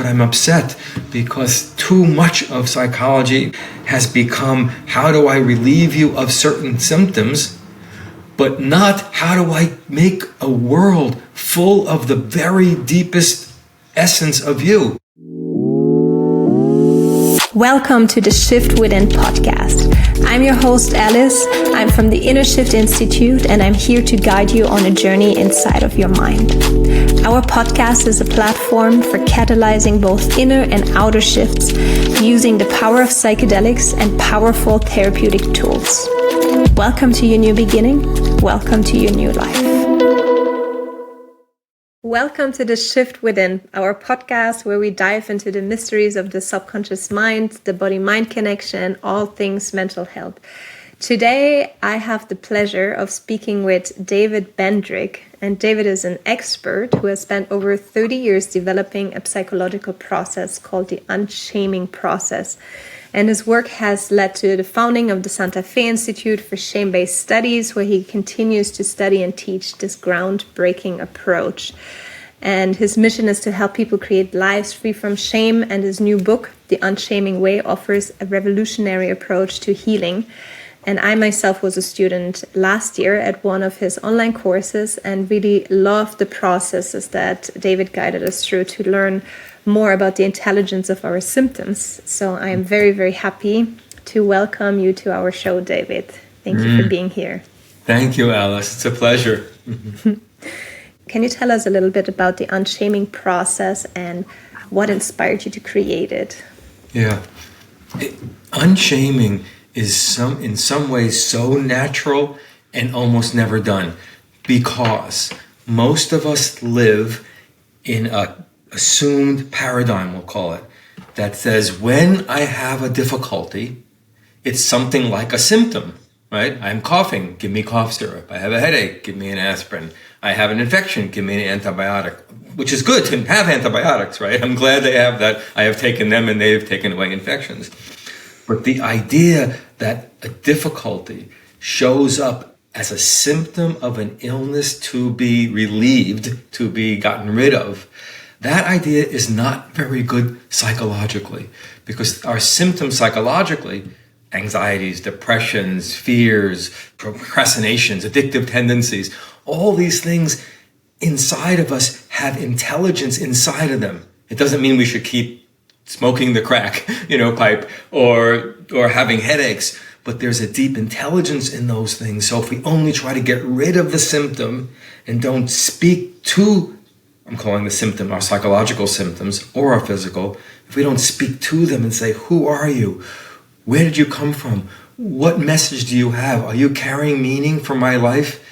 but I'm upset because too much of psychology has become, how do I relieve you of certain symptoms, but not how do I make a world full of the very deepest essence of you. Welcome to the Shift Within podcast. I'm your host, Alice. I'm from the Inner Shift Institute, and I'm here to guide you on a journey inside of your mind. Our podcast is a platform for catalyzing both inner and outer shifts using the power of psychedelics and powerful therapeutic tools. Welcome to your new beginning. Welcome to your new life. Welcome to the Shift Within, our podcast where we dive into the mysteries of the subconscious mind, the body-mind connection, all things mental health. Today, I have the pleasure of speaking with David Bedrick, and David is an expert who has spent over 30 years developing a psychological process called the UnShaming process. And his work has led to the founding of the Santa Fe Institute for Shame-Based Studies, where he continues to study and teach this groundbreaking approach. And his mission is to help people create lives free from shame. And his new book, The UnShaming Way, offers a revolutionary approach to healing. And I myself was a student last year at one of his online courses and really loved the processes that David guided us through to learn more about the intelligence of our symptoms. So I am very, very happy to welcome you to our show, David. Thank you for being here. Thank you, Alice. It's a pleasure. Can you tell us a little bit about the UnShaming process and what inspired you to create it? Yeah. Unshaming is in some ways so natural and almost never done because most of us live in a assumed paradigm, we'll call it, that says when I have a difficulty, it's something like a symptom, right? I'm coughing, give me cough syrup. I have a headache, give me an aspirin. I have an infection, give me an antibiotic, which is good to have antibiotics, right? I'm glad they have that. I have taken them and they've taken away infections. But the idea that a difficulty shows up as a symptom of an illness to be relieved, to be gotten rid of, that idea is not very good psychologically, because our symptoms psychologically, anxieties, depressions, fears, procrastinations, addictive tendencies, all these things inside of us have intelligence inside of them. It doesn't mean we should keep smoking the crack, pipe or having headaches, but there's a deep intelligence in those things. So if we only try to get rid of the symptom and don't speak to, I'm calling the symptom our psychological symptoms or our physical, if we don't speak to them and say, who are you? Where did you come from? What message do you have? Are you carrying meaning for my life?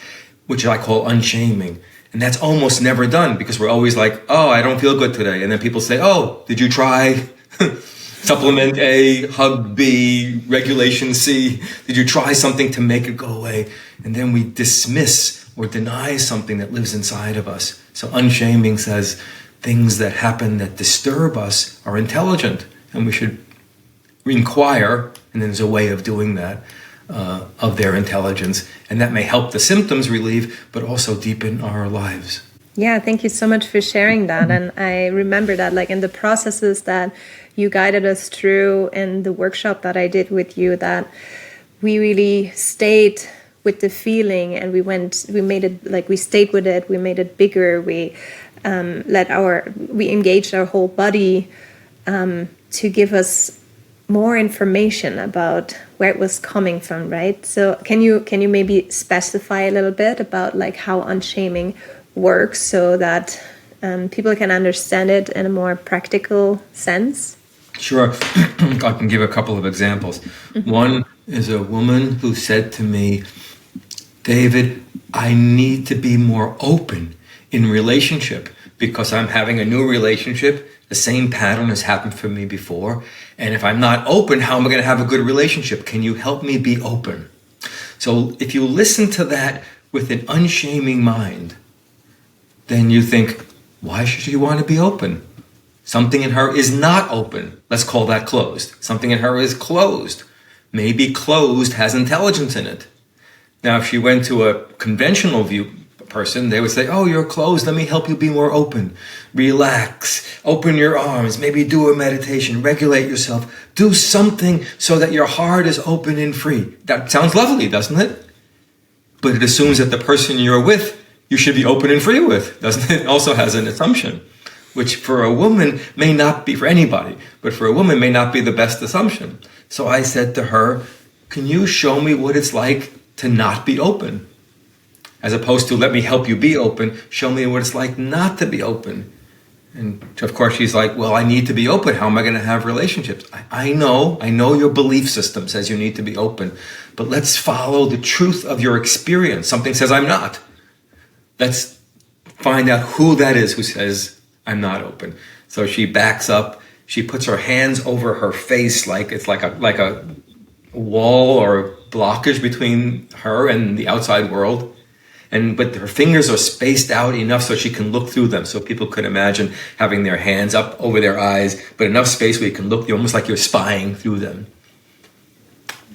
Which I call unshaming. And that's almost never done because we're always like, oh, I don't feel good today. And then people say, oh, did you try supplement A, hug B, regulation C? Did you try something to make it go away? And then we dismiss or deny something that lives inside of us. So unshaming says things that happen that disturb us are intelligent and we should inquire, and there's a way of doing that, of their intelligence. And that may help the symptoms relieve, but also deepen our lives. Yeah, thank you so much for sharing that. And I remember that in the processes that you guided us through in the workshop that I did with you, that we really stayed with the feeling and we made it we stayed with it, we made it bigger, we engaged our whole body to give us more information about where it was coming from, right? So can you maybe specify a little bit about how unshaming works so that people can understand it in a more practical sense? Sure. I can give a couple of examples. One is a woman who said to me, David, I need to be more open in relationship because I'm having a new relationship. The same pattern has happened for me before. And if I'm not open, how am I going to have a good relationship? Can you help me be open? So if you listen to that with an unshaming mind, then you think, why should she want to be open? Something in her is not open. Let's call that closed. Something in her is closed. Maybe closed has intelligence in it. Now, if she went to a conventional view person, they would say, oh, you're closed. Let me help you be more open. Relax. Open your arms. Maybe do a meditation. Regulate yourself. Do something so that your heart is open and free. That sounds lovely, doesn't it? But it assumes that the person you're with, you should be open and free with, doesn't it? It also has an assumption, which for a woman may not be for anybody, but for a woman may not be the best assumption. So I said to her, can you show me what it's like to not be open? As opposed to, let me help you be open, show me what it's like not to be open. And of course she's like, well, I need to be open. How am I going to have relationships? I know your belief system says you need to be open, but let's follow the truth of your experience. Something says I'm not. Let's find out who that is who says I'm not open. So she backs up. She puts her hands over her face like it's like a wall or blockage between her and the outside world. But her fingers are spaced out enough so she can look through them. So people could imagine having their hands up over their eyes, but enough space where you can look, almost like you're spying through them.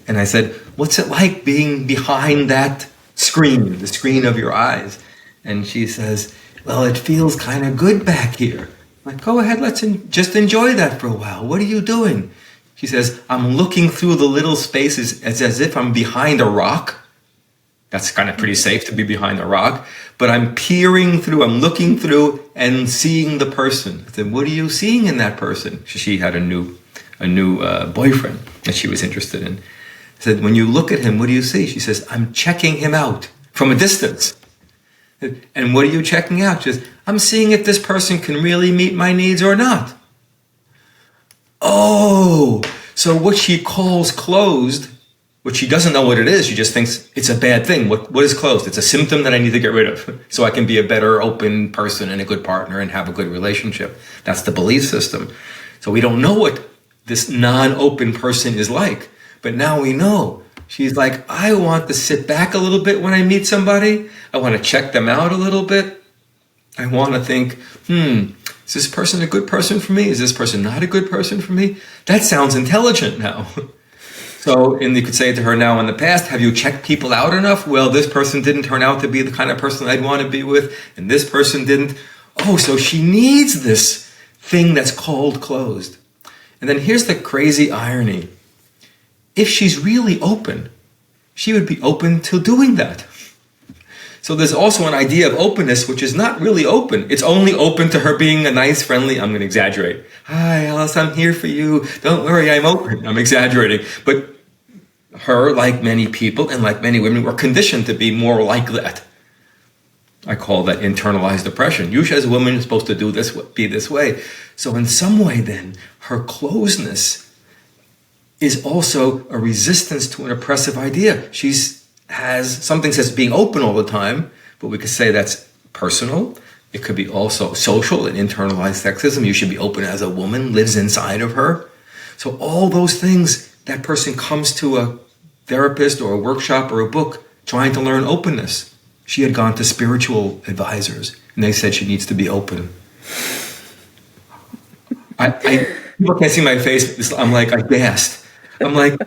And I said, what's it like being behind that screen, the screen of your eyes? And she says, well, it feels kind of good back here. I'm like, go ahead, let's just enjoy that for a while. What are you doing? She says, I'm looking through the little spaces as if I'm behind a rock. That's kind of pretty safe to be behind a rock. But I'm peering through, I'm looking through and seeing the person. I said, what are you seeing in that person? She had a new boyfriend that she was interested in. I said, when you look at him, what do you see? She says, I'm checking him out from a distance. And what are you checking out? She says, I'm seeing if this person can really meet my needs or not. Oh, so what she calls closed, which she doesn't know what it is, she just thinks it's a bad thing. What is closed? It's a symptom that I need to get rid of so I can be a better open person and a good partner and have a good relationship. That's the belief system. So we don't know what this non-open person is like, but now we know. She's like, I want to sit back a little bit when I meet somebody. I want to check them out a little bit. I want to think, is this person a good person for me? Is this person not a good person for me? That sounds intelligent now. So, and you could say to her now in the past, have you checked people out enough? Well, this person didn't turn out to be the kind of person I'd want to be with, and this person didn't. Oh, so she needs this thing that's called closed. And then here's the crazy irony. If she's really open, she would be open to doing that. So there's also an idea of openness, which is not really open. It's only open to her being a nice, friendly, I'm going to exaggerate. Hi, Alice, I'm here for you. Don't worry, I'm open. I'm exaggerating. But her, like many people and like many women, were conditioned to be more like that. I call that internalized depression. You as a woman are supposed to do this, be this way. So in some way then, her closeness is also a resistance to an oppressive idea. Has something says being open all the time, but we could say that's personal. It could be also social and internalized sexism. You should be open as a woman, lives inside of her. So all those things, that person comes to a therapist or a workshop or a book trying to learn openness. She had gone to spiritual advisors and they said she needs to be open. People can't see my face. I'm like, I gasped. I'm like,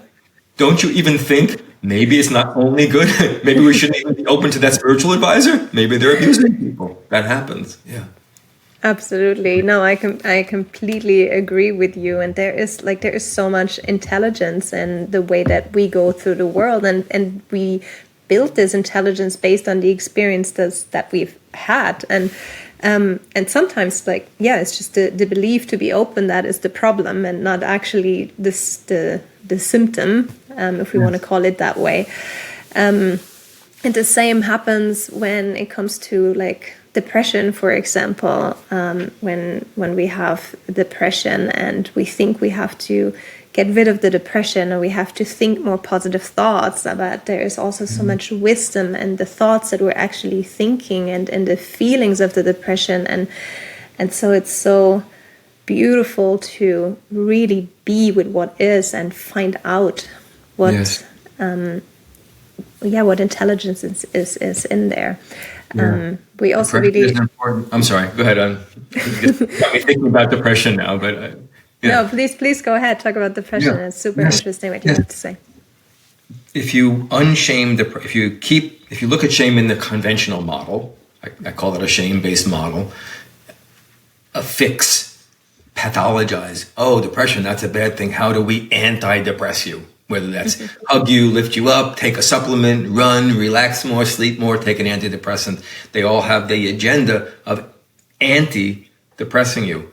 don't you even think maybe it's not only good? Maybe we shouldn't even be open to that spiritual advisor. Maybe they're abusing people. That happens. Yeah. Absolutely. No, I completely agree with you. And there is so much intelligence in the way that we go through the world, and we build this intelligence based on the experiences that we've had. And sometimes it's just the belief to be open that is the problem, and not actually the symptom, if we want to call it that way. And the same happens when it comes to depression, for example. When we have depression and we think we have to get rid of the depression, or we have to think more positive thoughts, but there is also so much wisdom in the thoughts that we're actually thinking and in the feelings of the depression. And so it's so beautiful to really be with what is and find out what what intelligence is in there. We also really I'm sorry, go ahead. I'm thinking about depression now, but no, please go ahead, talk about depression. It's super interesting what you have to say. If you unshame if you look at shame in the conventional model, I call it a shame-based model. Fix, pathologize. Oh, depression, that's a bad thing. How do we anti-depress you? Whether that's hug you, lift you up, take a supplement, run, relax more, sleep more, take an antidepressant. They all have the agenda of anti-depressing you.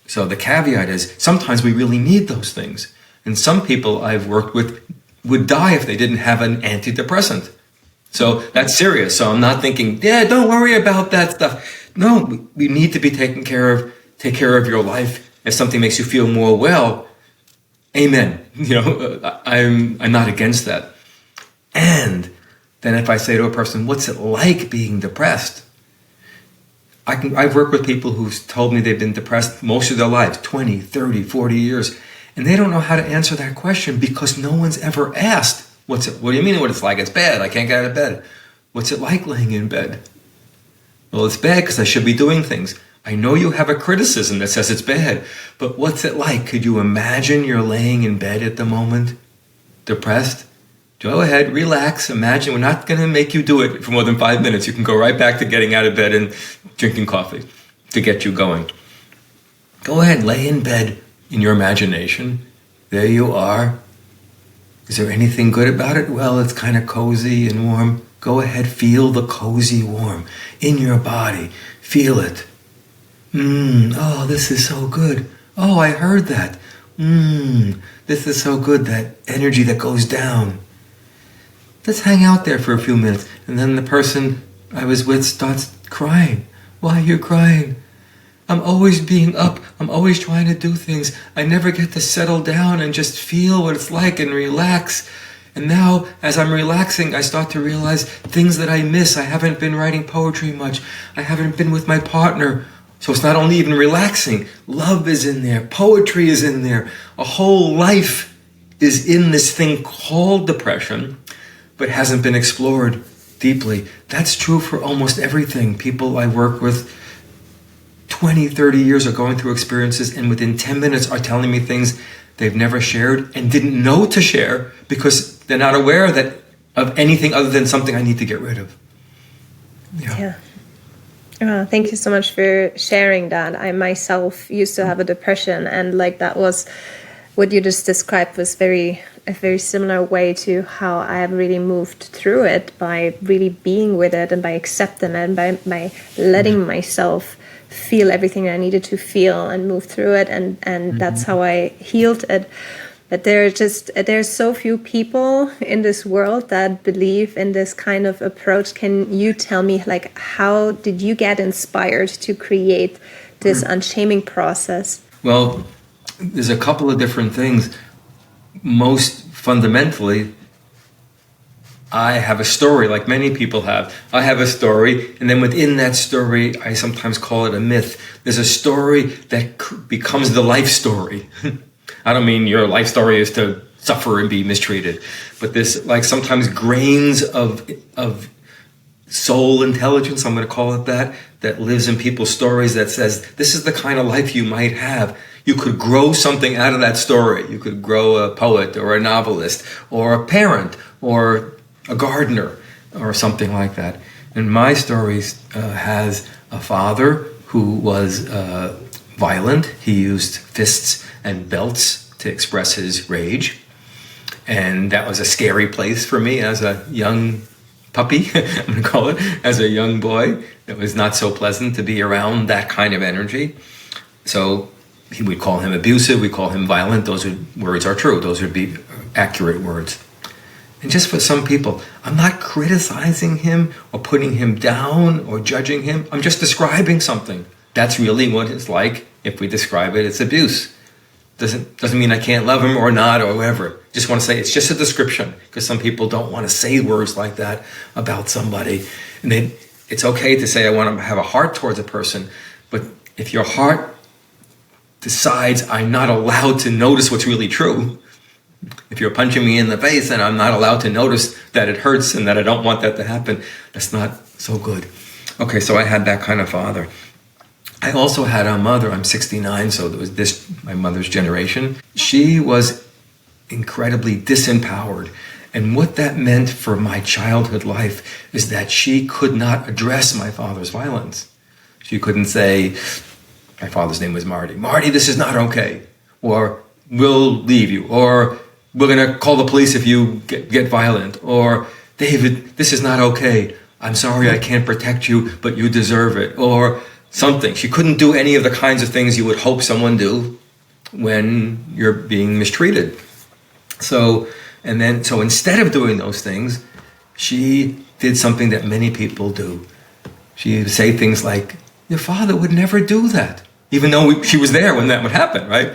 So the caveat is sometimes we really need those things. And some people I've worked with would die if they didn't have an antidepressant. So that's serious. So I'm not thinking, yeah, don't worry about that stuff. No, we need to be taken care of. Take care of your life. If something makes you feel more well, amen. I'm not against that. And then if I say to a person, what's it like being depressed? I've worked with people who've told me they've been depressed most of their lives, 20, 30, 40 years. And they don't know how to answer that question because no one's ever asked, what do you mean what it's like? It's bad. I can't get out of bed. What's it like laying in bed? Well, it's bad because I should be doing things. I know you have a criticism that says it's bad, but what's it like? Could you imagine you're laying in bed at the moment, depressed? Go ahead, relax, imagine. We're not going to make you do it for more than 5 minutes. You can go right back to getting out of bed and drinking coffee to get you going. Go ahead, lay in bed in your imagination. There you are. Is there anything good about it? Well, it's kind of cozy and warm. Go ahead, feel the cozy warm in your body. Feel it. Oh, this is so good. Oh, I heard that. This is so good, that energy that goes down. Let's hang out there for a few minutes. And then the person I was with starts crying. Why are you crying? I'm always being up. I'm always trying to do things. I never get to settle down and just feel what it's like and relax. And now, as I'm relaxing, I start to realize things that I miss. I haven't been writing poetry much. I haven't been with my partner. So it's not only even relaxing. Love is in there. Poetry is in there. A whole life is in this thing called depression, but hasn't been explored deeply. That's true for almost everything. People I work with 20, 30 years are going through experiences and within 10 minutes are telling me things they've never shared and didn't know to share because they're not aware of anything other than something I need to get rid of. Yeah. Thank you so much for sharing that. I myself used to have a depression, and that was what you just described was a very similar way to how I have really moved through it, by really being with it and by accepting it and by letting myself feel everything I needed to feel and move through it, and that's how I healed it. But there's so few people in this world that believe in this kind of approach. Can you tell me, how did you get inspired to create this UnShaming process? Well, there's a couple of different things. Most fundamentally, I have a story, like many people have. I have a story, and then within that story, I sometimes call it a myth. There's a story that becomes the life story. I don't mean your life story is to suffer and be mistreated, but there's sometimes grains of soul intelligence, I'm going to call it that lives in people's stories, that says, this is the kind of life you might have. You could grow something out of that story. You could grow a poet or a novelist or a parent or a gardener or something like that. And my story has a father who was violent. He used fists and belts to express his rage. And that was a scary place for me as a young puppy, I'm going to call it, as a young boy. It was not so pleasant to be around that kind of energy. So we call him abusive, we call him violent. Those words are true. Those would be accurate words. And just for some people, I'm not criticizing him or putting him down or judging him. I'm just describing something. That's really what it's like. If we describe it, it's abuse. Doesn't mean I can't love him or not or whatever. Just want to say it's just a description, because some people don't want to say words like that about somebody. And then it's okay to say I want to have a heart towards a person, but if your heart decides I'm not allowed to notice what's really true, if you're punching me in the face and I'm not allowed to notice that it hurts and that I don't want that to happen, that's not so good. Okay, so I had that kind of father. I also had a mother. I'm 69, so there was my mother's generation. She was incredibly disempowered And what that meant for my childhood life is that she could not address my father's violence. She couldn't say, my father's name was Marty. Marty, this is not okay. Or, we'll leave you. Or, we're going to call the police if you get violent. Or, David, this is not okay. I'm sorry I can't protect you, but you deserve it. Or something. She couldn't do any of the kinds of things you would hope someone do when you're being mistreated. So instead of doing those things, she did something that many people do. She would say things like, your father would never do that. Even though she was there when that would happen, right?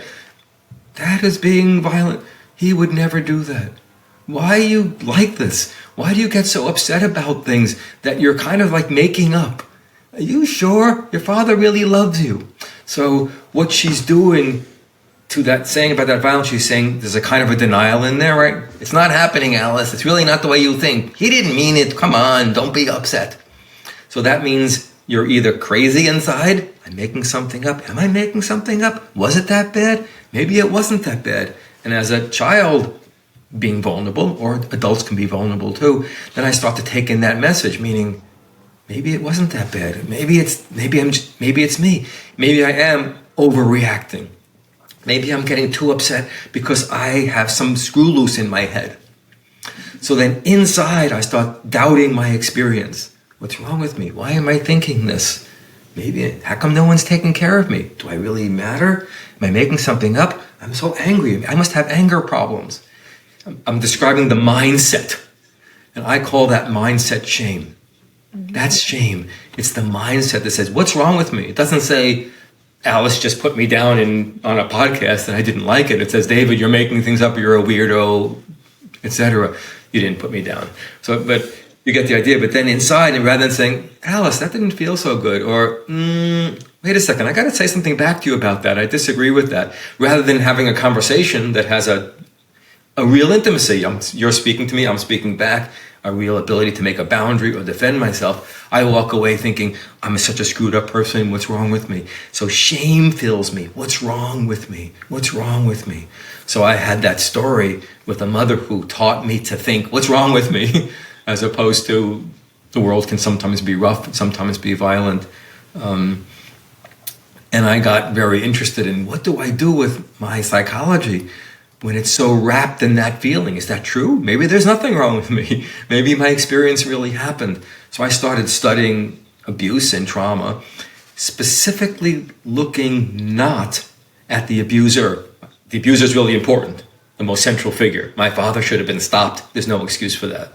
That is being violent. He would never do that. Why are you like this? Why do you get so upset about things that you're kind of like making up? Are you sure your father really loves you? So what she's doing to that, saying about that violence, she's saying there's a kind of a denial in there, right? It's not happening, Alice. It's really not the way you think. He didn't mean it. Come on, don't be upset. So that means you're either crazy inside. I'm making something up. Am I making something up? Was it that bad? Maybe it wasn't that bad. And as a child being vulnerable, or adults can be vulnerable too, then I start to take in that message, meaning maybe it wasn't that bad. Maybe it's me. Maybe I am overreacting. Maybe I'm getting too upset because I have some screw loose in my head. So then inside I start doubting my experience. What's wrong with me? Why am I thinking this? How come no one's taking care of me? Do I really matter? Am I making something up? I'm so angry. I must have anger problems. I'm describing the mindset. And I call that mindset shame. That's shame. It's the mindset that says, what's wrong with me? It doesn't say, Alice just put me down on a podcast and I didn't like it. It says, David, you're making things up, you're a weirdo, etc. You didn't put me down. But you get the idea. But then inside, and rather than saying, Alice, that didn't feel so good, or wait a second, I got to say something back to you about that. I disagree with that. Rather than having a conversation that has a real intimacy. You're speaking to me, I'm speaking back, a real ability to make a boundary or defend myself. I walk away thinking, I'm such a screwed up person, what's wrong with me? So shame fills me. What's wrong with me? What's wrong with me? So I had that story with a mother who taught me to think, what's wrong with me? As opposed to the world can sometimes be rough, sometimes be violent. And I got very interested in what do I do with my psychology when it's so wrapped in that feeling. Is that true? Maybe there's nothing wrong with me. Maybe my experience really happened. So I started studying abuse and trauma, specifically looking not at the abuser. The abuser is really important, the most central figure. My father should have been stopped. There's no excuse for that.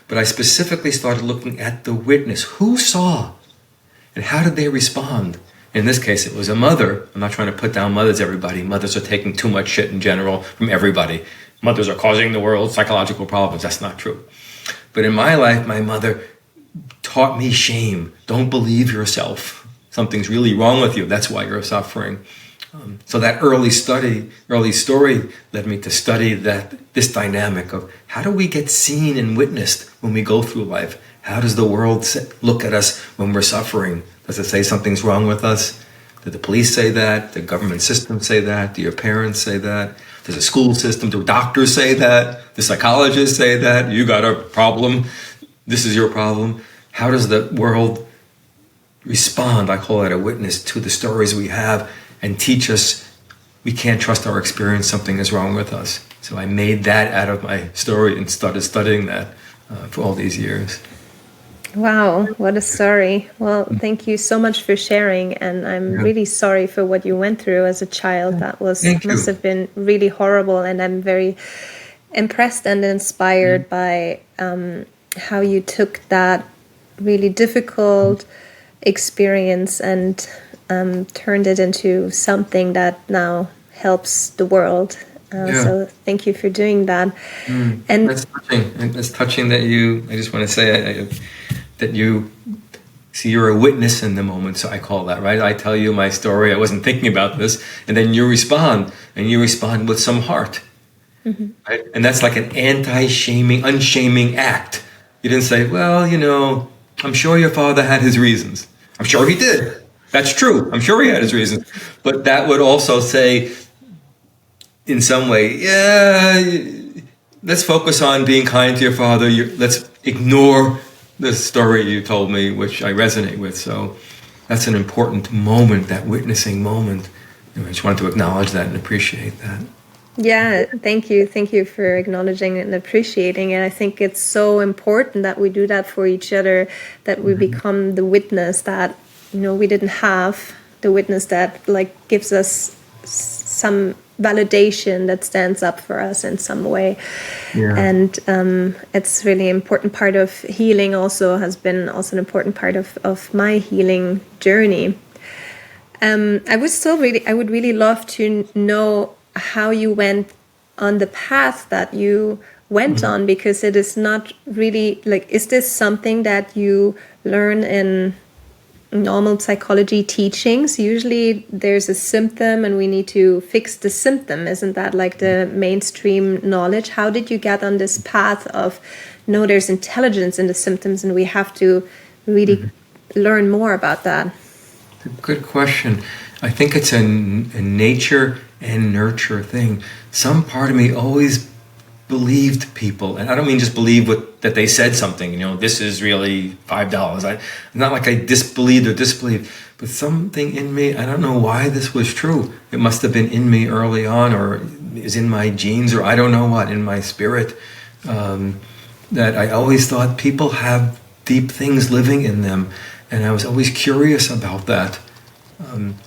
But I specifically started looking at the witness. Who saw? And how did they respond? In this case, it was a mother. I'm not trying to put down mothers, everybody. Mothers are taking too much shit in general from everybody. Mothers are causing the world psychological problems. That's not true. But in my life, my mother taught me shame. Don't believe yourself. Something's really wrong with you. That's why you're suffering. So that early story led me to study this dynamic of how do we get seen and witnessed when we go through life? How does the world look at us when we're suffering? Does it say something's wrong with us? Did the police say that? Did the government system say that? Do your parents say that? Does the school system, do doctors say that? Do psychologists say that? You got a problem. This is your problem. How does the world respond? I call it a witness to the stories we have and teach us we can't trust our experience. Something is wrong with us. So I made that out of my story and started studying that for all these years. Wow, what a story. Well, thank you so much for sharing. And I'm really sorry for what you went through as a child. That must have been really horrible. And I'm very impressed and inspired by how you took that really difficult experience and turned it into something that now helps the world. So thank you for doing that. And that's touching. It's touching that I just want to say that you see you're a witness in the moment. So I call that, right? I tell you my story. I wasn't thinking about this. And then you respond, and you respond with some heart. Right? And that's like an anti-shaming, unshaming act. You didn't say, well, I'm sure your father had his reasons. I'm sure he did. That's true. I'm sure he had his reasons. But that would also say, in some way, let's focus on being kind to your father. Let's ignore the story you told me, which I resonate with. So that's an important moment, that witnessing moment. I just wanted to acknowledge that and appreciate that. Yeah, thank you. Thank you for acknowledging and appreciating it. I think it's so important that we do that for each other, that we become the witness that, we didn't have, the witness that like gives us some validation, that stands up for us in some way. Yeah. And it's really important part of healing, also has been also an important part of my healing journey. I would really love to know how you went on the path that you went on, because it is not really like, is this something that you learn in normal psychology teachings? Usually there's a symptom and we need to fix the symptom. Isn't that like the mainstream knowledge? How did you get on this path of, no, there's intelligence in the symptoms and we have to really learn more about that? Good question. I think it's a nature and nurture thing. Some part of me always believed people, and I don't mean just believe that they said something, this is really $5. Not like I disbelieved or disbelieved, but something in me, I don't know why this was true. It must have been in me early on, or is in my genes, or I don't know what, in my spirit, that I always thought people have deep things living in them, and I was always curious about that.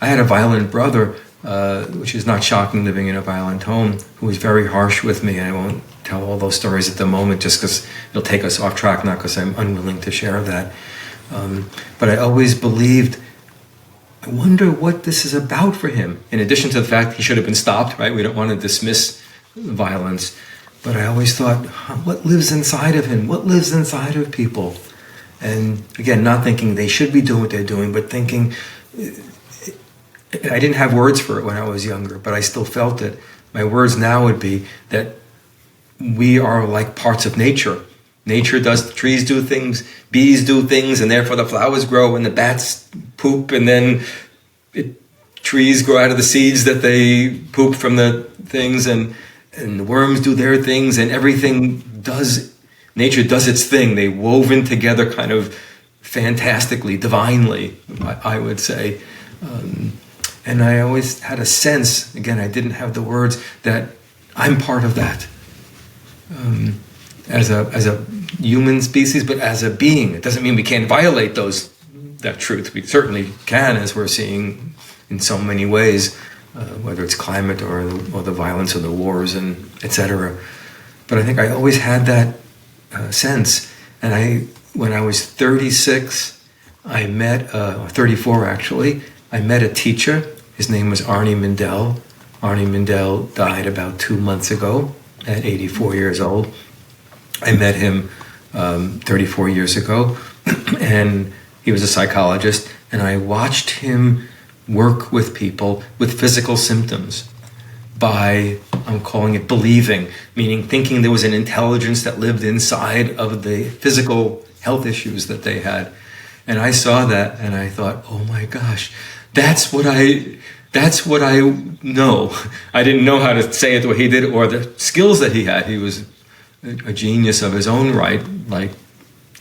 I had a violent brother, which is not shocking living in a violent home, who was very harsh with me. I won't tell all those stories at the moment just because it'll take us off track, not because I'm unwilling to share that. But I always believed, I wonder what this is about for him. In addition to the fact he should have been stopped, right? We don't want to dismiss violence. But I always thought, what lives inside of him? What lives inside of people? And again, not thinking they should be doing what they're doing, but thinking, I didn't have words for it when I was younger, but I still felt it. My words now would be that we are like parts of nature. Nature does, the trees do things, bees do things, and therefore the flowers grow and the bats poop, and then trees grow out of the seeds that they poop from the things, and the worms do their things, and everything does, nature does its thing. They woven together kind of fantastically, divinely, I would say. And I always had a sense, again, I didn't have the words, that I'm part of that. As a human species, but as a being. It doesn't mean we can't violate that truth. We certainly can, as we're seeing in so many ways, whether it's climate or the violence or the wars and etc. But I think I always had that sense. And when I was 36, I met, or 34 actually, I met a teacher. His name was Arnie Mindell. Arnie Mindell died about 2 months ago at 84 years old. I met him 34 years ago, and he was a psychologist, and I watched him work with people with physical symptoms by, I'm calling it believing, meaning thinking there was an intelligence that lived inside of the physical health issues that they had. And I saw that, and I thought, oh my gosh, that's what I know. I didn't know how to say it the way he did, or the skills that he had. He was a genius of his own right, like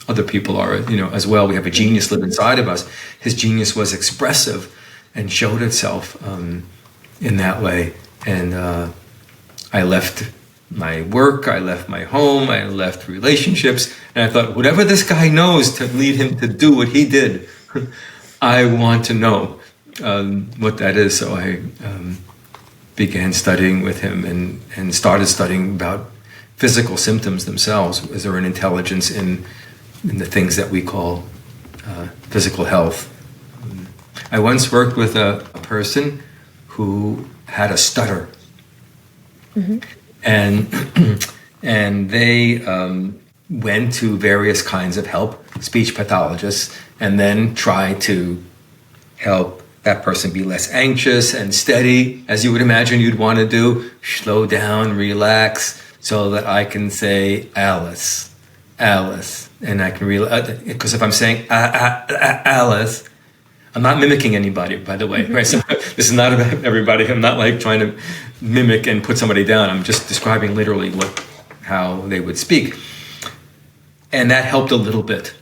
other people are, as well. We have a genius live inside of us. His genius was expressive and showed itself in that way. And I left my work, I left my home, I left relationships, and I thought, whatever this guy knows to lead him to do what he did, I want to know what that is. So I began studying with him and started studying about physical symptoms themselves. Is there an intelligence in the things that we call physical health? I once worked with a person who had a stutter. Mm-hmm. And they went to various kinds of help, speech pathologists, and then tried to help that person be less anxious and steady, as you would imagine you'd want to do. Slow down, relax, so that I can say Alice, and I can because if I'm saying Alice, I'm not mimicking anybody, by the way. Right? So this is not about everybody. I'm not like trying to mimic and put somebody down. I'm just describing literally what how they would speak. And that helped a little bit.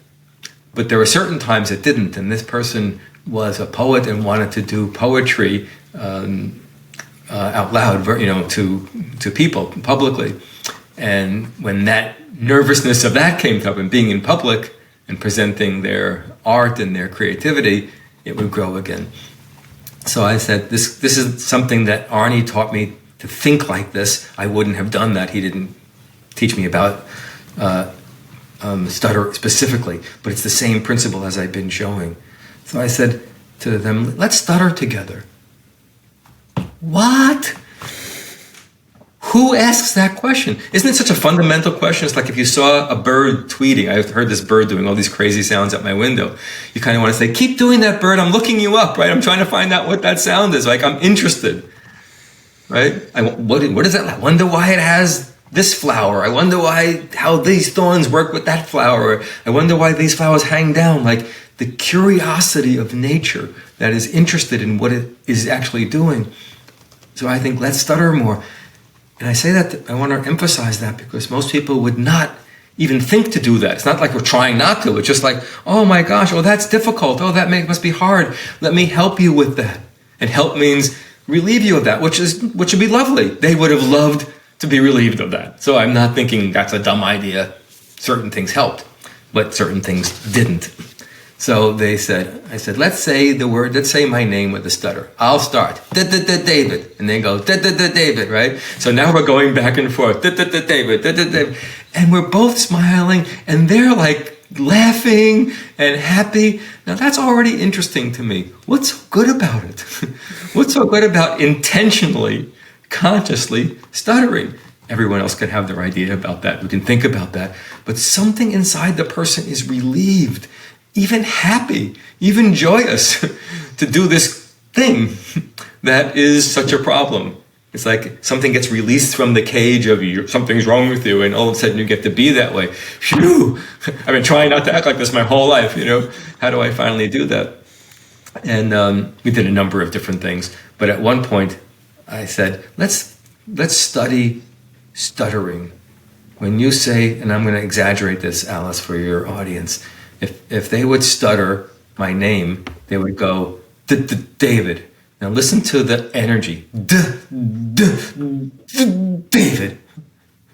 But there were certain times it didn't. And this person was a poet and wanted to do poetry out loud, to people publicly. And when that nervousness of that came up and being in public and presenting their art and their creativity, it would grow again. So I said, this is something that Arnie taught me to think like this. I wouldn't have done that. He didn't teach me about stutter specifically, but it's the same principle as I've been showing. So I said to them, let's stutter together. What? Who asks that question? Isn't it such a fundamental question? It's like if you saw a bird tweeting. I've heard this bird doing all these crazy sounds at my window. You kind of want to say, keep doing that, bird. I'm looking you up, right? I'm trying to find out what that sound is. Like, I'm interested, right? What is that? I wonder why it has this flower. I wonder how these thorns work with that flower. I wonder why these flowers hang down. Like the curiosity of nature that is interested in what it is actually doing. So I think let's stutter more. And I say that, I want to emphasize that because most people would not even think to do that. It's not like we're trying not to. It's just like, oh my gosh, oh, that's difficult. Oh, that must be hard. Let me help you with that. And help means relieve you of that, which would be lovely. They would have loved to be relieved of that. So I'm not thinking that's a dumb idea. Certain things helped, but certain things didn't. So I said, let's say my name with a stutter. I'll start, David, and then go, David, right? So now we're going back and forth, David, and we're both smiling, and they're like laughing and happy. Now that's already interesting to me. What's so good about it? What's so good about intentionally, consciously stuttering? Everyone else can have their idea about that. We can think about that. But something inside the person is relieved, even happy, even joyous to do this thing that is such a problem. It's like something gets released from the cage of something's wrong with you, and all of a sudden you get to be that way. Phew! I've been trying not to act like this my whole life, How do I finally do that? And we did a number of different things. But at one point, I said, let's study stuttering. When you say, and I'm going to exaggerate this, Alice, for your audience, if they would stutter my name, they would go, David. Now listen to the energy. David.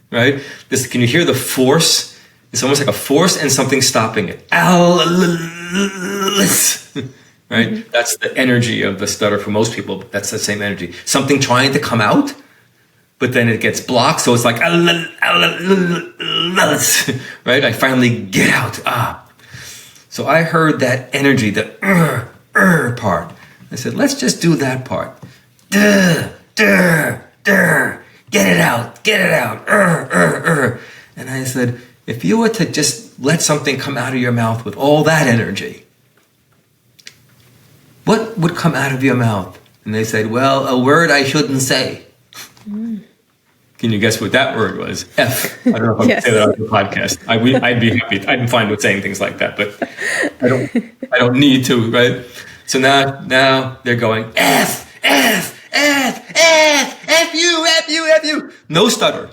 Right? Can you hear the force? It's almost like a force and something stopping it. Alice. Right? Mm-hmm. That's the energy of the stutter for most people. That's the same energy. Something trying to come out, but then it gets blocked. So it's like, right? I finally get out. So I heard that energy, the part. I said, let's just do that part. Get it out. And I said, if you were to just let something come out of your mouth with all that energy, what would come out of your mouth? And they said, well, a word I shouldn't say. Mm. Can you guess what that word was? F. I don't know if I can say that on the podcast. I'd be happy. I'm fine with saying things like that, but I don't need to, right? So now they're going F, you. No stutter.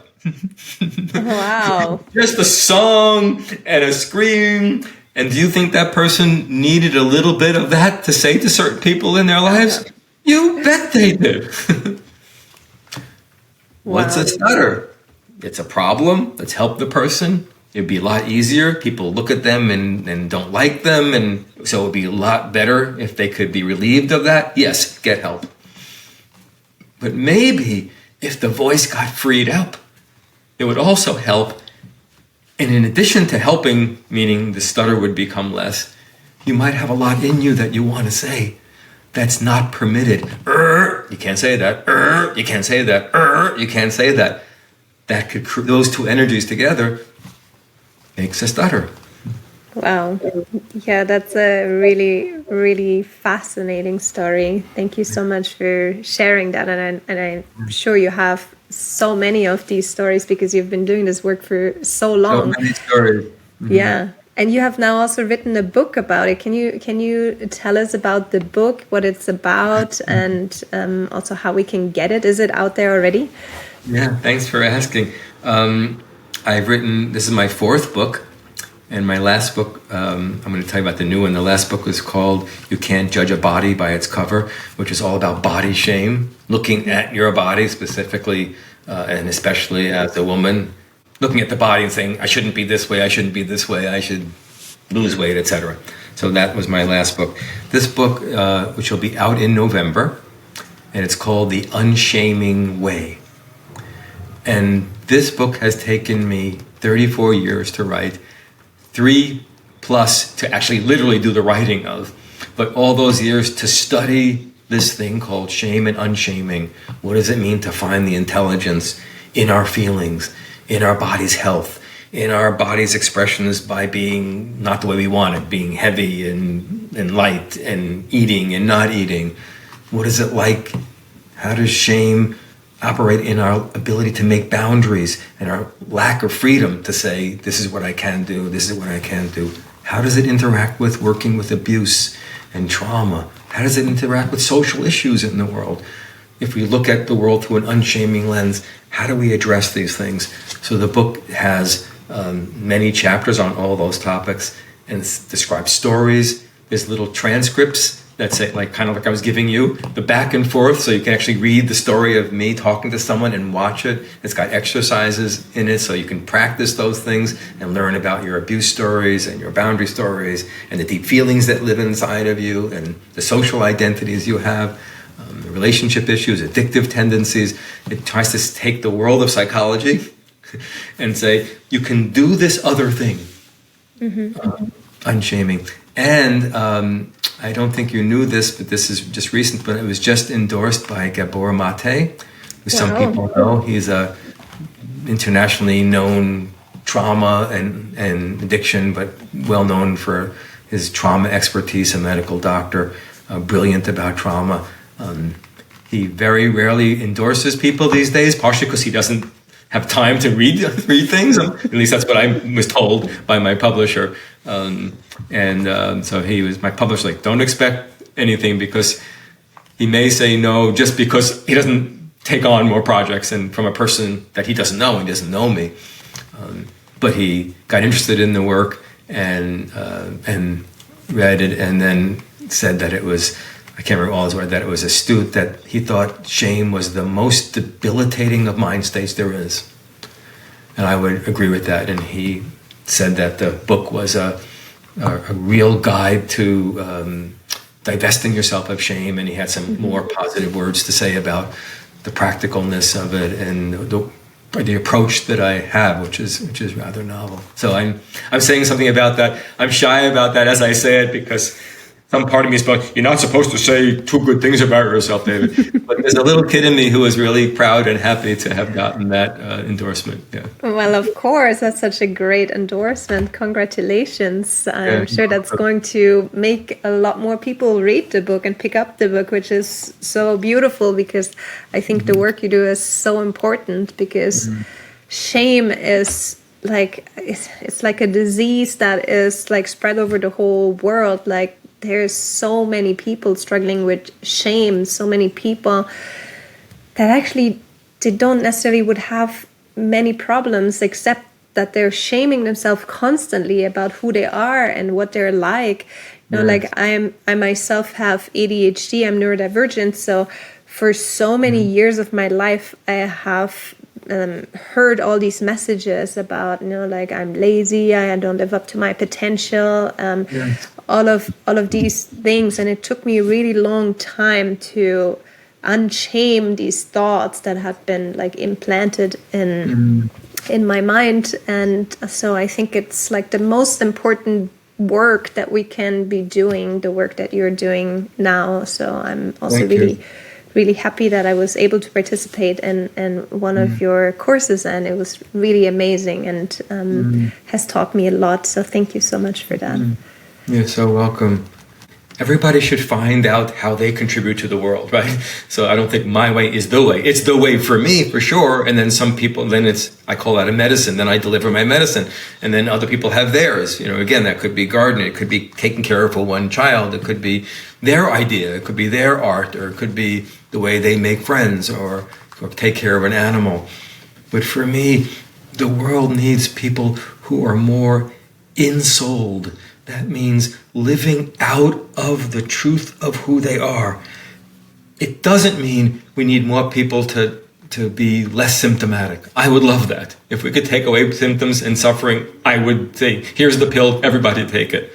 Wow. Just a song and a scream. And do you think that person needed a little bit of that to say to certain people in their lives? You bet they did. What's a stutter? It's a problem. Let's help the person. It'd be a lot easier. People look at them and don't like them. And so it'd be a lot better if they could be relieved of that. Yes, get help. But maybe if the voice got freed up, it would also help. And in addition to helping, meaning the stutter would become less, you might have a lot in you that you want to say. That's not permitted. You can't say that. You can't say that. You can't say that. That could those two energies together makes a stutter. Wow. Yeah, that's a really, really fascinating story. Thank you so much for sharing that. And I'm sure you have so many of these stories because you've been doing this work for so long. So many stories. Mm-hmm. Yeah. And you have now also written a book about it. Can you tell us about the book, what it's about, and also how we can get it? Is it out there already? Yeah, thanks for asking. I've written, this is my fourth book, and my last book, I'm going to tell you about the new one. The last book was called You Can't Judge a Body by Its Cover, which is all about body shame, looking at your body specifically, and especially as a woman, looking at the body and saying, I shouldn't be this way, I shouldn't be this way, I should lose weight, etc. So that was my last book. This book, which will be out in November, and it's called The UnShaming Way. And this book has taken me 34 years to write, 3+ to actually literally do the writing of, but all those years to study this thing called shame and unshaming. What does it mean to find the intelligence in our feelings, in our body's health, in our body's expressions by being not the way we want it, being heavy and light and eating and not eating? What is it like? How does shame operate in our ability to make boundaries and our lack of freedom to say, this is what I can do, this is what I can't do? How does it interact with working with abuse and trauma? How does it interact with social issues in the world? If we look at the world through an unshaming lens, how do we address these things? So the book has many chapters on all those topics and describes stories. There's little transcripts that say, like, kind of like I was giving you, the back and forth, so you can actually read the story of me talking to someone and watch it. It's got exercises in it, so you can practice those things and learn about your abuse stories and your boundary stories and the deep feelings that live inside of you and the social identities you have, the relationship issues, addictive tendencies. It tries to take the world of psychology and say, you can do this other thing, unshaming. And I don't think you knew this, but this is just recent, but it was just endorsed by Gabor Mate, who some people know. He's a internationally known trauma and addiction, but well known for his trauma expertise, a medical doctor, brilliant about trauma. He very rarely endorses people these days, partially because he doesn't have time to read things. At least that's what I was told by my publisher. So he was, my publisher, like, don't expect anything, because he may say no just because he doesn't take on more projects and from a person that he doesn't know. He doesn't know me. But he got interested in the work and read it, and then said that it was, I can't remember all his words, that it was astute, that he thought shame was the most debilitating of mind states there is. And I would agree with that. And he said that the book was a real guide to divesting yourself of shame, and he had some more positive words to say about the practicalness of it and the approach that I have, which is rather novel. So I'm saying something about that. I'm shy about that as I say it, because some part of me is going, you're not supposed to say too good things about yourself, David. But there's a little kid in me who was really proud and happy to have gotten that endorsement. Yeah. Well, of course, that's such a great endorsement. Congratulations. I'm sure that's going to make a lot more people read the book and pick up the book, which is so beautiful, because I think the work you do is so important, because shame is like, it's like a disease that is like spread over the whole world. Like, there's so many people struggling with shame, so many people that actually they don't necessarily would have many problems, except that they're shaming themselves constantly about who they are and what they're like. You know, like I myself have ADHD, I'm neurodivergent, so for so many years of my life, I have heard all these messages about, you know, like, I'm lazy, I don't live up to my potential, all of these things. And it took me a really long time to unshame these thoughts that have been like implanted in my mind. And so I think it's like the most important work that we can be doing, the work that you're doing now. So I'm also really happy that I was able to participate in one of your courses, and it was really amazing and has taught me a lot. So thank you so much for that. You're so welcome. Everybody should find out how they contribute to the world, right? So I don't think my way is the way. It's the way for me, for sure. And then some people, then I call that a medicine. Then I deliver my medicine. And then other people have theirs. You know, again, that could be gardening. It could be taking care of one child. It could be their idea. It could be their art, or it could be the way they make friends or take care of an animal. But for me, The world needs people who are more in-souled. That means living out of the truth of who they are. It doesn't mean we need more people to be less symptomatic. I would love that. If we could take away symptoms and suffering, I would say, here's the pill, everybody take it.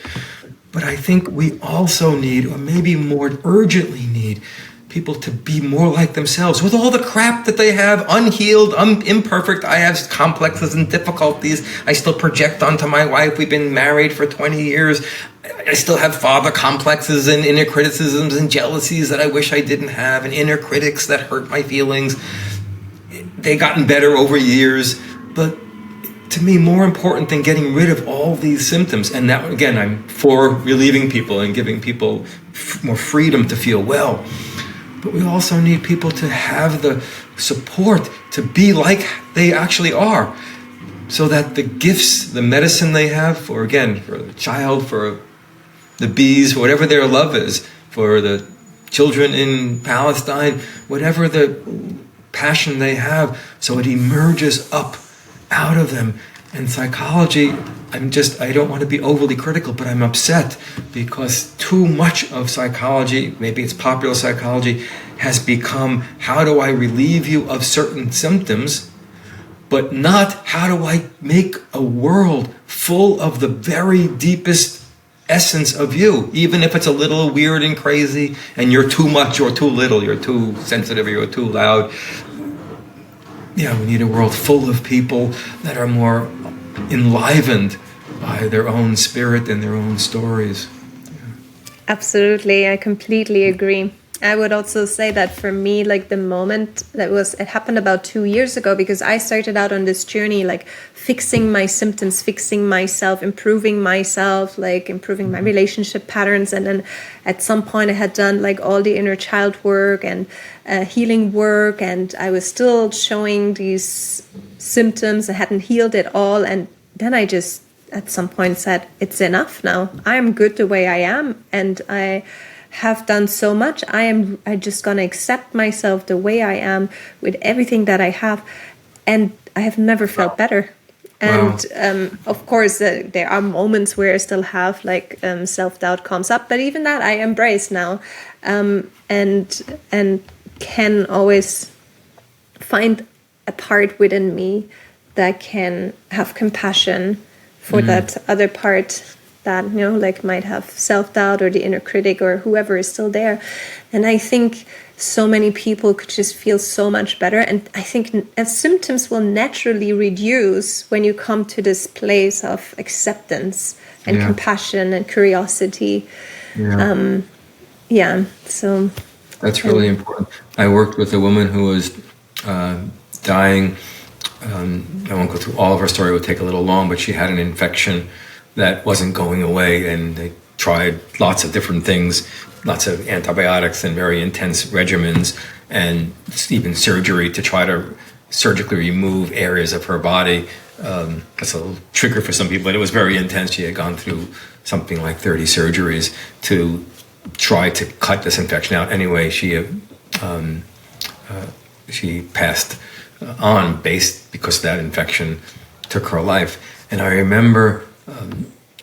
But I think we also need, or maybe more urgently need, people to be more like themselves with all the crap that they have, unhealed, imperfect. I have complexes and difficulties. I still project onto my wife. We've been married for 20 years. I still have father complexes and inner criticisms and jealousies that I wish I didn't have, and inner critics that hurt my feelings. They've gotten better over years, but to me, more important than getting rid of all these symptoms, and that, again, I'm for relieving people and giving people more freedom to feel well. But we also need people to have the support to be like they actually are, so that the gifts, the medicine they have for the child, for the bees, whatever their love is, for the children in Palestine, whatever the passion they have, so it emerges up out of them. And psychology, I don't want to be overly critical, but I'm upset because too much of psychology, maybe it's popular psychology, has become how do I relieve you of certain symptoms, but not how do I make a world full of the very deepest essence of you, even if it's a little weird and crazy and you're too much or too little, you're too sensitive or you're too loud. Yeah, we need a world full of people that are more enlivened by their own spirit and their own stories. Absolutely, I completely agree. I would also say that for me, like the moment it happened about 2 years ago, because I started out on this journey, like fixing my symptoms, fixing myself, improving myself, like improving my relationship patterns. And then at some point I had done like all the inner child work and healing work, and I was still showing these symptoms. I hadn't healed it all. And then I just at some point said, it's enough now. I'm good the way I am. And I have done so much. I just gonna accept myself the way I am with everything that I have, and I have never felt better. And of course, there are moments where I still have like self-doubt comes up, but even that I embrace now, and can always find a part within me that can have compassion for that other part that, you know, like might have self-doubt or the inner critic or whoever is still there. And I think so many people could just feel so much better. And I think symptoms will naturally reduce when you come to this place of acceptance and compassion and curiosity. So that's really important. I worked with a woman who was dying. I won't go through all of her story, it would take a little long, but she had an infection that wasn't going away, and they tried lots of different things, lots of antibiotics and very intense regimens, and even surgery to try to surgically remove areas of her body. That's a little trigger for some people, but it was very intense. She had gone through something like 30 surgeries to try to cut this infection out. Anyway, she passed on because that infection took her life. And I remember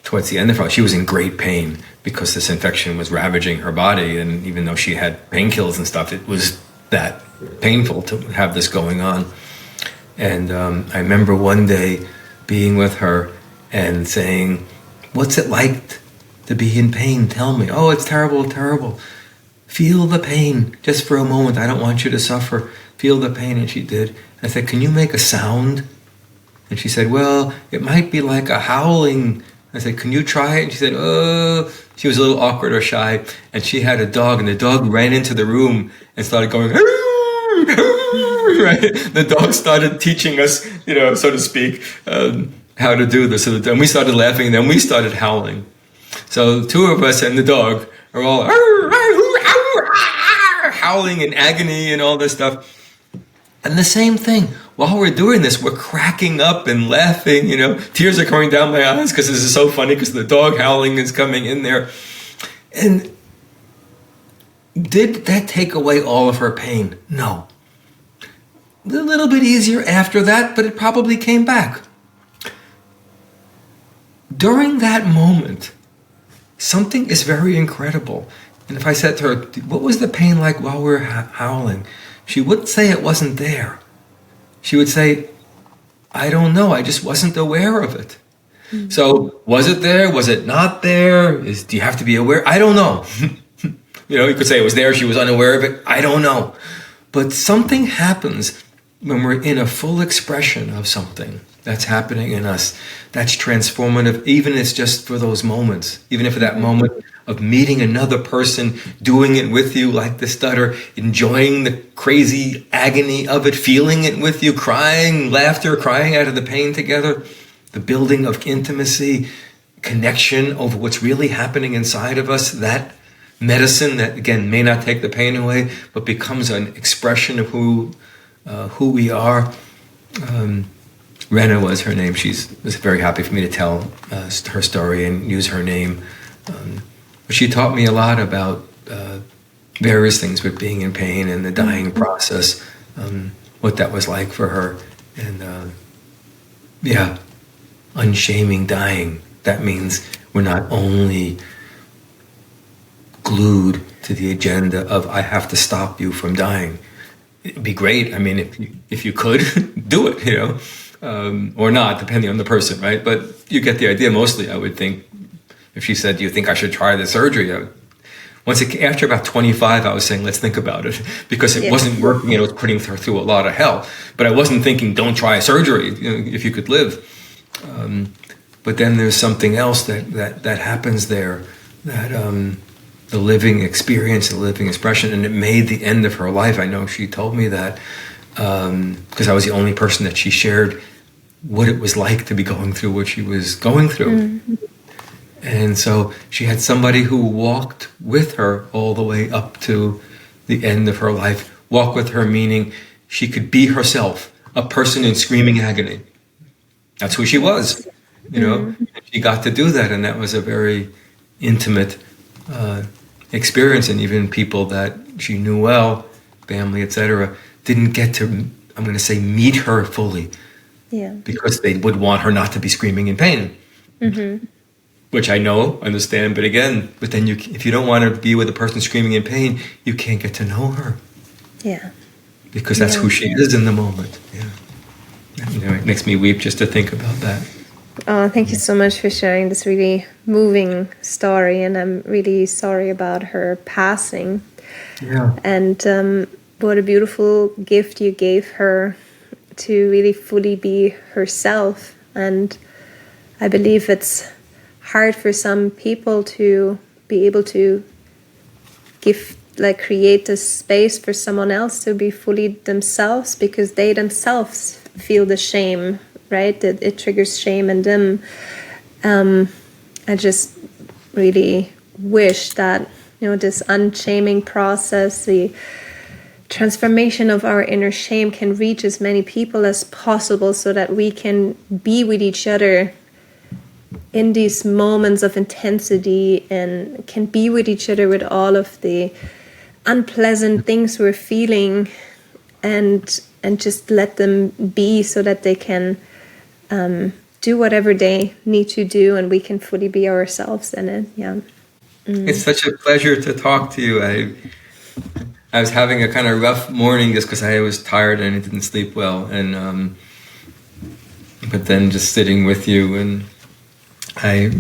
towards the end of her life, she was in great pain because this infection was ravaging her body. And even though she had painkillers and stuff, it was that painful to have this going on. And I remember one day being with her and saying, "What's it like to be in pain? Tell me." "Oh, it's terrible, terrible." "Feel the pain just for a moment. I don't want you to suffer. Feel the pain." And she did. I said, "Can you make a sound?" And she said, "Well, it might be like a howling." I said, "Can you try it?" And she said, "Oh." She was a little awkward or shy. And she had a dog, and the dog ran into the room and started going, right? The dog started teaching us, so to speak, how to do this. And we started laughing, and then we started howling. So the two of us and the dog are all howling in agony and all this stuff. And the same thing, while we're doing this, we're cracking up and laughing, tears are coming down my eyes because this is so funny because the dog howling is coming in there. And did that take away all of her pain? No. a little bit easier after that, but it probably came back. During that moment, something is very incredible. And if I said to her, what was the pain like while we were howling? She wouldn't say it wasn't there. She would say, I don't know, I just wasn't aware of it. Mm-hmm. So, was it there? Was it not there? Do you have to be aware? I don't know. You could say it was there, she was unaware of it. I don't know. But something happens when we're in a full expression of something that's happening in us. That's transformative, even if it's just for those moments. Even if for that moment of meeting another person, doing it with you like the stutter, enjoying the crazy agony of it, feeling it with you, crying, laughter, crying out of the pain together, the building of intimacy, connection over what's really happening inside of us, that medicine that, again, may not take the pain away, but becomes an expression of who we are. Rena was her name. She was very happy for me to tell her story and use her name. But she taught me a lot about various things with being in pain and the dying process, what that was like for her. And unshaming dying. That means we're not only glued to the agenda of I have to stop you from dying. It'd be great. I mean, if you could do it, or not, depending on the person, right? But you get the idea. Mostly, I would think, if she said, "Do you think I should try the surgery?" After about 25, I was saying, "Let's think about it," because it wasn't working and it was putting her through a lot of hell. But I wasn't thinking, "Don't try surgery if you could live." But then there's something else that happens there, that the living experience, the living expression, and it made the end of her life. I know she told me that because I was the only person that she shared what it was like to be going through what she was going through. Mm-hmm. And so she had somebody who walked with her all the way up to the end of her life. Walk with her meaning she could be herself, a person in screaming agony. That's who she was, Mm-hmm. She got to do that, and that was a very intimate experience. And even people that she knew well, family, etc., didn't get to, I'm going to say, meet her fully. Yeah. Because they would want her not to be screaming in pain. Mm-hmm. Which I understand, but then if you don't want to be with a person screaming in pain, you can't get to know her. Yeah. Because that's who she is in the moment. Yeah. It makes me weep just to think about that. Oh, thank you so much for sharing this really moving story, and I'm really sorry about her passing. Yeah. And what a beautiful gift you gave her to really fully be herself. And I believe it's hard for some people to be able to create this space for someone else to be fully themselves, because they themselves feel the shame, right? It triggers shame in them. I just really wish that, this unshaming process, the transformation of our inner shame, can reach as many people as possible, so that we can be with each other in these moments of intensity, and can be with each other with all of the unpleasant things we're feeling, and just let them be, so that they can do whatever they need to do, and we can fully be ourselves in it. Yeah. It's such a pleasure to talk to you. I was having a kind of rough morning just because I was tired and I didn't sleep well, and but then just sitting with you, and I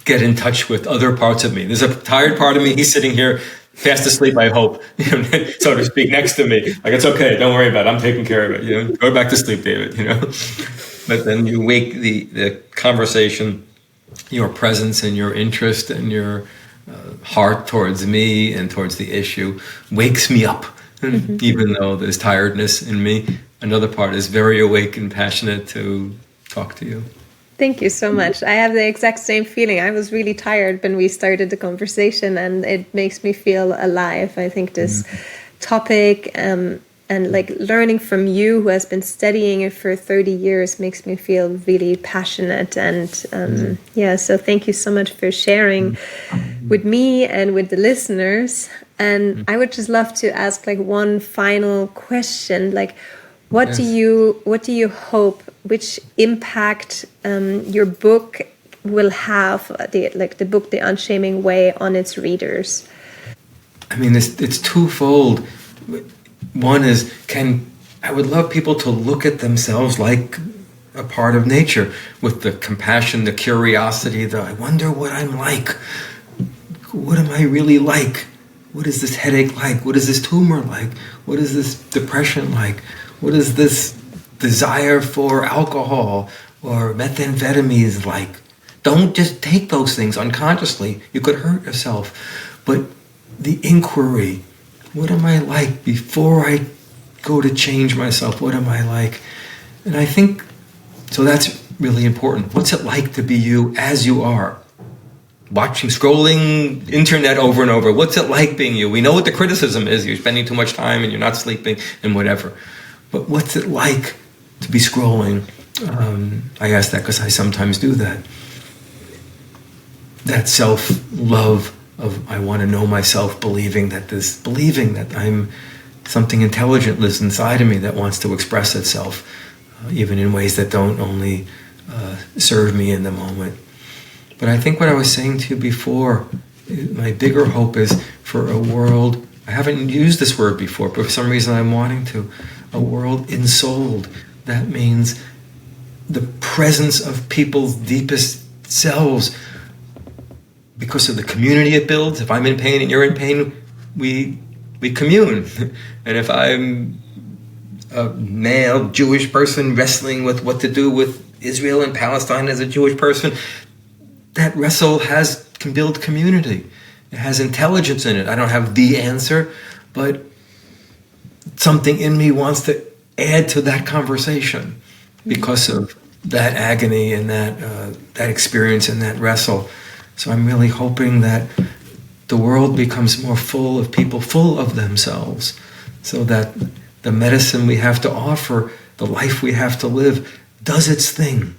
get in touch with other parts of me. There's a tired part of me. He's sitting here fast asleep, I hope, so to speak, next to me. Like, it's okay, don't worry about it. I'm taking care of it. Go back to sleep, David. But then you wake the conversation, your presence and your interest and your heart towards me and towards the issue wakes me up. Mm-hmm. Even though there's tiredness in me, another part is very awake and passionate to talk to you. Thank you so much. I have the exact same feeling. I was really tired when we started the conversation, and it makes me feel alive. I think this topic and learning from you, who has been studying it for 30 years, makes me feel really passionate. And so thank you so much for sharing with me and with the listeners. And I would just love to ask like one final question, like what do you hope, which impact your book will have, the book The UnShaming Way, on its readers? I mean, it's twofold. One is, I would love people to look at themselves like a part of nature, with the compassion, the curiosity, I wonder what I'm like. What am I really like? What is this headache like? What is this tumor like? What is this depression like? What is this desire for alcohol or methamphetamines like? Don't just take those things unconsciously. You could hurt yourself. But the inquiry, what am I like before I go to change myself? What am I like? And I think, so that's really important. What's it like to be you as you are? Scrolling internet over and over. What's it like being you? We know what the criticism is. You're spending too much time and you're not sleeping and whatever. But what's it like to be scrolling? I ask that because I sometimes do that. That self-love of I want to know myself, believing that I'm something intelligent lives inside of me that wants to express itself, even in ways that don't only serve me in the moment. But I think what I was saying to you before, my bigger hope is for a world, I haven't used this word before, but for some reason I'm wanting to, a world ensouled. That means the presence of people's deepest selves, because of the community it builds. If I'm in pain and you're in pain, we commune. And if I'm a male Jewish person wrestling with what to do with Israel and Palestine as a Jewish person, that wrestle can build community. It has intelligence in it. I don't have the answer, but something in me wants to add to that conversation because of that agony and that experience and that wrestle. So I'm really hoping that the world becomes more full of people, full of themselves, so that the medicine we have to offer, the life we have to live, does its thing.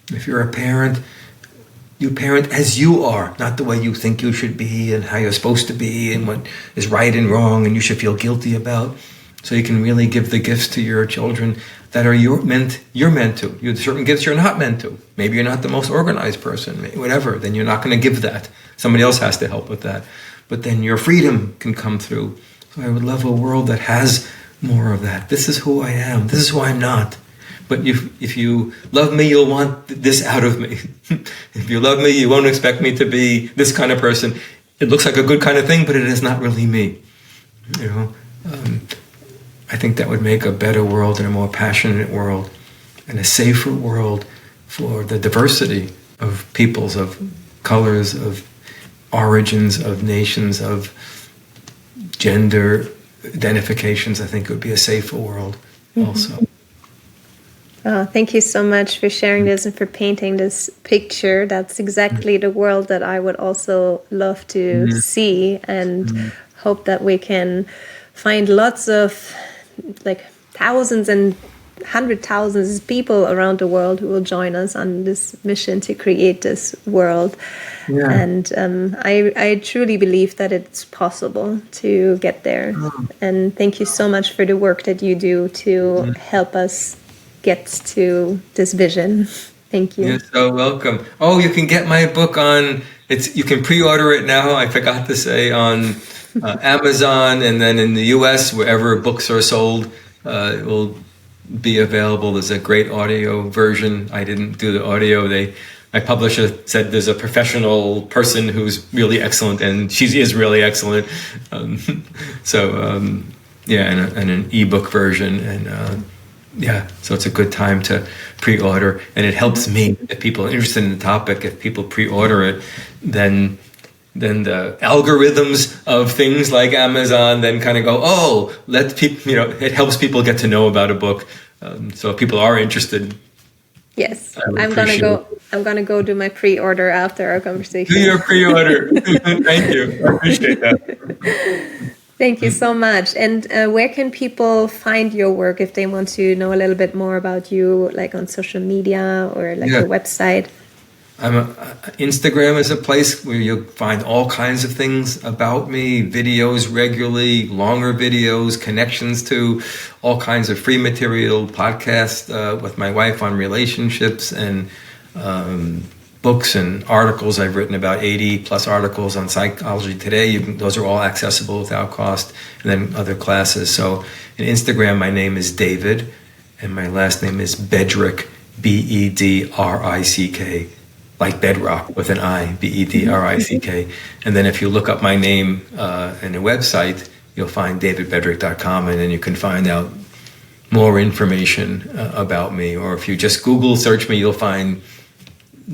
If you're a parent, you parent as you are, not the way you think you should be and how you're supposed to be and what is right and wrong and you should feel guilty about. So you can really give the gifts to your children that are you're meant to. You have certain gifts you're not meant to. Maybe you're not the most organized person, whatever. Then you're not going to give that. Somebody else has to help with that. But then your freedom can come through. So I would love a world that has more of that. This is who I am. This is who I'm not. But if you love me, you'll want this out of me. If you love me, you won't expect me to be this kind of person. It looks like a good kind of thing, but it is not really me. You know, I think that would make a better world and a more passionate world and a safer world for the diversity of peoples, of colors, of origins, of nations, of gender identifications. I think it would be a safer world also. Oh, thank you so much for sharing this and for painting this picture. That's exactly the world that I would also love to see, and hope that we can find lots of thousands and 100,000s of people around the world who will join us on this mission to create this world. Yeah. And I truly believe that it's possible to get there. Oh. And thank you so much for the work that you do to help us get to this vision. Thank you. You're so welcome. Oh, you can get my book you can pre-order it now. I forgot to say, on Amazon, and then in the US, wherever books are sold, it will be available. There's a great audio version. I didn't do the audio. My publisher said there's a professional person who's really excellent, and she is really excellent. And an ebook version, and so it's a good time to pre-order, and it helps me if people are interested in the topic. If people pre-order it, then the algorithms of things like Amazon then kind of go, let people, it helps people get to know about a book. So if people are interested. Yes, I'm gonna go do my pre-order after our conversation. Do your pre-order. Thank you. I appreciate that. Thank you so much. And where can people find your work if they want to know a little bit more about you, like on social media or your website? Instagram is a place where you'll find all kinds of things about me, videos regularly, longer videos, connections to all kinds of free material, podcasts with my wife on relationships, and books and articles. I've written about 80 plus articles on Psychology Today. Those are all accessible without cost, and then other classes. So in Instagram, my name is David, and my last name is Bedrick, Bedrick, like bedrock with an I, Bedrick. And then if you look up my name in a website, you'll find davidbedrick.com, and then you can find out more information about me. Or if you just Google search me, you'll find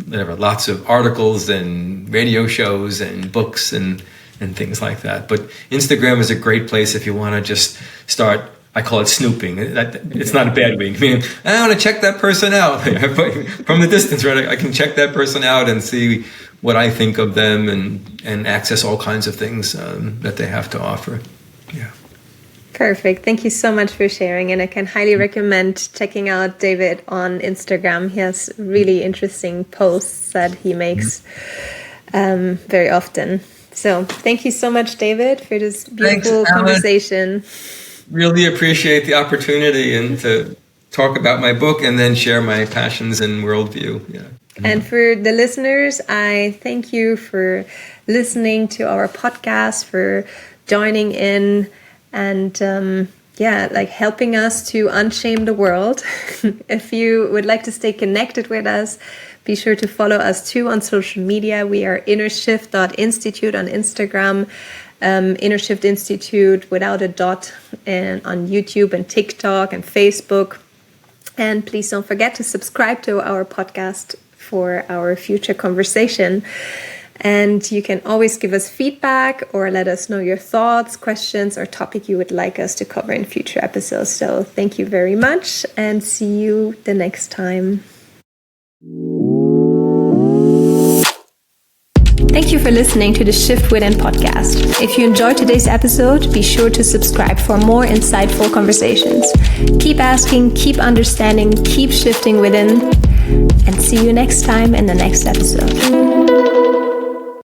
lots of articles and radio shows and books and things like that. But Instagram is a great place if you want to just start. I call it snooping. It's not a bad way. I mean, I want to check that person out from the distance, right? I can check that person out and see what I think of them and access all kinds of things that they have to offer. Yeah. Perfect. Thank you so much for sharing. And I can highly recommend checking out David on Instagram. He has really interesting posts that he makes very often. So thank you so much, David, for this beautiful conversation. Really appreciate the opportunity and to talk about my book and then share my passions and worldview. Yeah. And for the listeners, I thank you for listening to our podcast, for joining in and helping us to unshame the world. If you would like to stay connected with us, be sure to follow us too on social media. We are innershift.institute on Instagram, Innershift Institute without a dot, and on YouTube and TikTok and Facebook. And please don't forget to subscribe to our podcast for our future conversation. And you can always give us feedback or let us know your thoughts, questions, or topic you would like us to cover in future episodes. So thank you very much and see you the next time. Thank you for listening to the Shift Within podcast. If you enjoyed today's episode, be sure to subscribe for more insightful conversations. Keep asking, keep understanding, keep shifting within, and see you next time in the next episode.